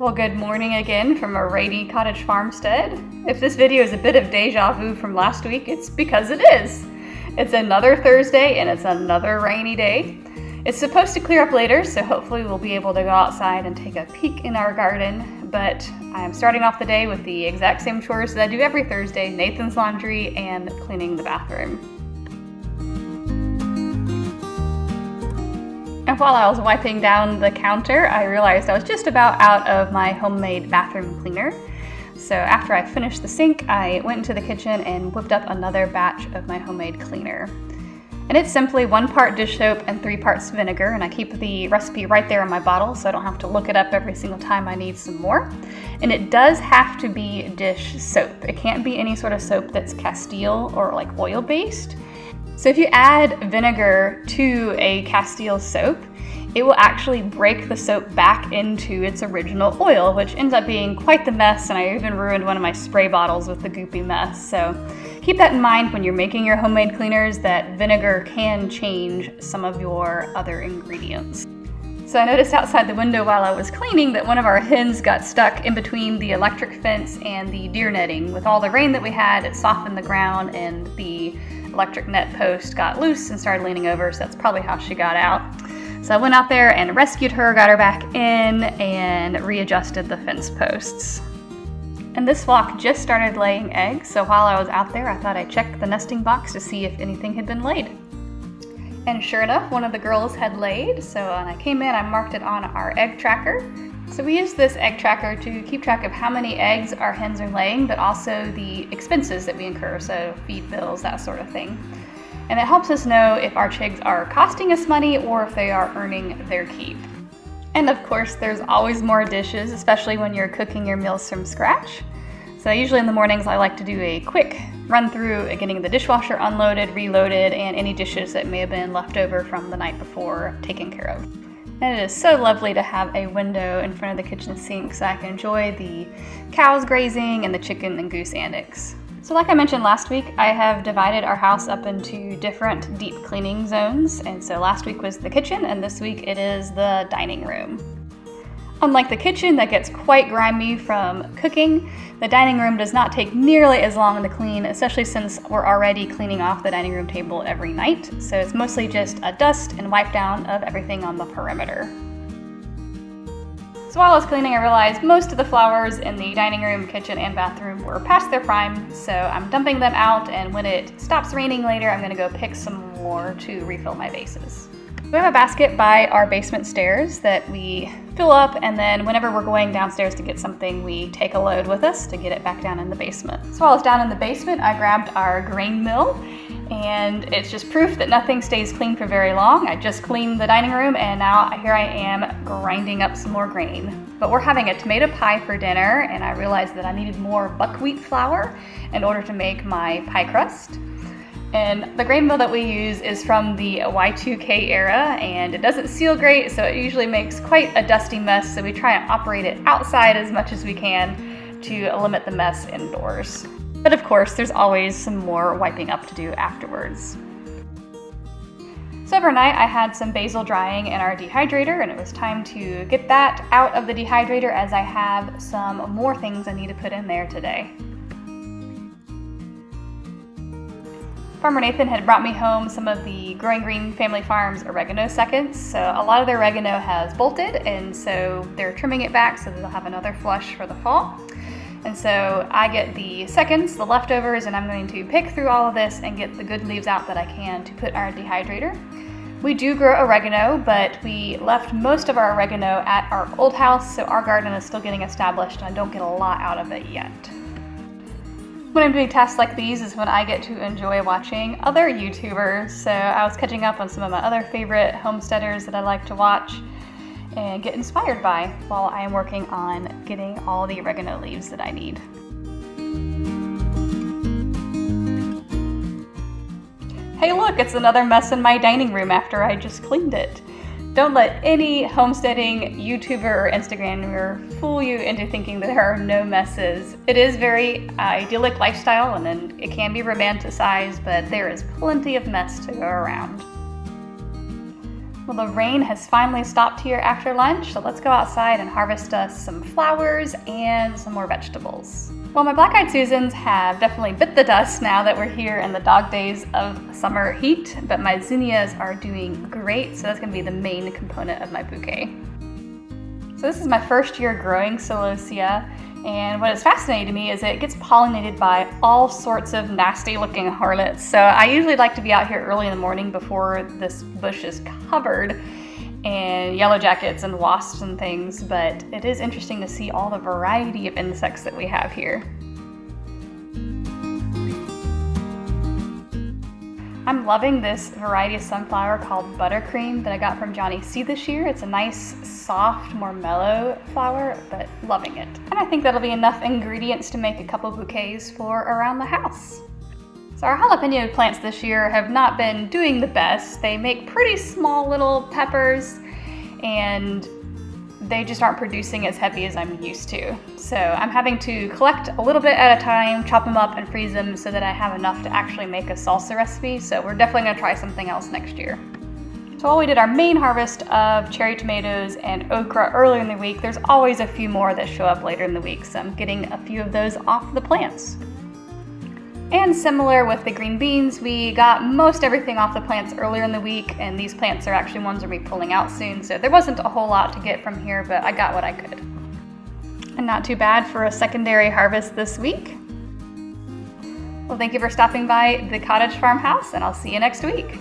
Well, good morning again from a rainy cottage farmstead. If this video is a bit of deja vu from last week, it's because it is. It's another Thursday and it's another rainy day. It's supposed to clear up later, so hopefully we'll be able to go outside and take a peek in our garden, but I'm starting off the day with the exact same chores that I do every Thursday: Nathan's laundry and cleaning the bathroom. And while I was wiping down the counter, I realized I was just about out of my homemade bathroom cleaner. So after I finished the sink, I went into the kitchen and whipped up another batch of my homemade cleaner. And it's simply 1 part dish soap and 3 parts vinegar, and I keep the recipe right there in my bottle so I don't have to look it up every single time I need some more. And it does have to be dish soap. It can't be any sort of soap that's Castile or like oil based. So if you add vinegar to a Castile soap, it will actually break the soap back into its original oil, which ends up being quite the mess, and I even ruined one of my spray bottles with the goopy mess. So keep that in mind when you're making your homemade cleaners, that vinegar can change some of your other ingredients. So I noticed outside the window while I was cleaning that one of our hens got stuck in between the electric fence and the deer netting. With all the rain that we had, it softened the ground and the electric net post got loose and started leaning over, so that's probably how she got out. So I went out there and rescued her, got her back in, and readjusted the fence posts. And this flock just started laying eggs, so while I was out there, I thought I'd check the nesting box to see if anything had been laid. And sure enough, one of the girls had laid, so when I came in, I marked it on our egg tracker. So we use this egg tracker to keep track of how many eggs our hens are laying, but also the expenses that we incur, so feed bills, that sort of thing. And it helps us know if our chicks are costing us money or if they are earning their keep. And of course, there's always more dishes, especially when you're cooking your meals from scratch. So usually in the mornings, I like to do a quick run through at getting the dishwasher unloaded, reloaded, and any dishes that may have been left over from the night before taken care of. And it is so lovely to have a window in front of the kitchen sink so I can enjoy the cows grazing and the chicken and goose annex. So like I mentioned last week, I have divided our house up into different deep cleaning zones. And so last week was the kitchen, and this week it is the dining room. Unlike the kitchen that gets quite grimy from cooking, the dining room does not take nearly as long to clean, especially since we're already cleaning off the dining room table every night. So it's mostly just a dust and wipe down of everything on the perimeter. So while I was cleaning, I realized most of the flowers in the dining room, kitchen, and bathroom were past their prime, so I'm dumping them out, and when it stops raining later, I'm gonna go pick some more to refill my vases. We have a basket by our basement stairs that we fill up, and then whenever we're going downstairs to get something, we take a load with us to get it back down in the basement. So while I was down in the basement, I grabbed our grain mill, and it's just proof that nothing stays clean for very long. I just cleaned the dining room, and now here I am grinding up some more grain. But we're having a tomato pie for dinner, and I realized that I needed more buckwheat flour in order to make my pie crust. And the grain mill that we use is from the Y2K era, and it doesn't seal great, so it usually makes quite a dusty mess, so we try and operate it outside as much as we can to limit the mess indoors. But of course, there's always some more wiping up to do afterwards. So overnight, I had some basil drying in our dehydrator, and it was time to get that out of the dehydrator as I have some more things I need to put in there today. Farmer Nathan had brought me home some of the Growing Green Family Farms oregano seconds. So a lot of the oregano has bolted, and so they're trimming it back so that they'll have another flush for the fall. And so I get the seconds, the leftovers, and I'm going to pick through all of this and get the good leaves out that I can to put in our dehydrator. We do grow oregano, but we left most of our oregano at our old house, so our garden is still getting established and I don't get a lot out of it yet. When I'm doing tasks like these is when I get to enjoy watching other YouTubers. So I was catching up on some of my other favorite homesteaders that I like to watch and get inspired by while I am working on getting all the oregano leaves that I need. Hey look, it's another mess in my dining room after I just cleaned it. Don't let any homesteading YouTuber or Instagrammer fool you into thinking that there are no messes. It is very idyllic lifestyle, and then it can be romanticized, but there is plenty of mess to go around. Well, the rain has finally stopped here after lunch, so let's go outside and harvest us some flowers and some more vegetables. Well, my black-eyed Susans have definitely bit the dust now that we're here in the dog days of summer heat, but my zinnias are doing great, so that's going to be the main component of my bouquet. So this is my first year growing celosia, and what is fascinating to me is it gets pollinated by all sorts of nasty looking harlots. So I usually like to be out here early in the morning before this bush is covered in yellow jackets and wasps and things, but it is interesting to see all the variety of insects that we have here. I'm loving this variety of sunflower called Buttercream that I got from Johnny C this year. It's a nice, soft, more mellow flower, but loving it. And I think that'll be enough ingredients to make a couple bouquets for around the house. So our jalapeno plants this year have not been doing the best. They make pretty small little peppers and they just aren't producing as heavy as I'm used to. So I'm having to collect a little bit at a time, chop them up and freeze them so that I have enough to actually make a salsa recipe. So we're definitely gonna try something else next year. So while we did our main harvest of cherry tomatoes and okra earlier in the week, there's always a few more that show up later in the week. So I'm getting a few of those off the plants. And similar with the green beans, we got most everything off the plants earlier in the week, and these plants are actually ones we'll be pulling out soon, so there wasn't a whole lot to get from here, but I got what I could. And not too bad for a secondary harvest this week. Well, thank you for stopping by the cottage farmhouse, and I'll see you next week.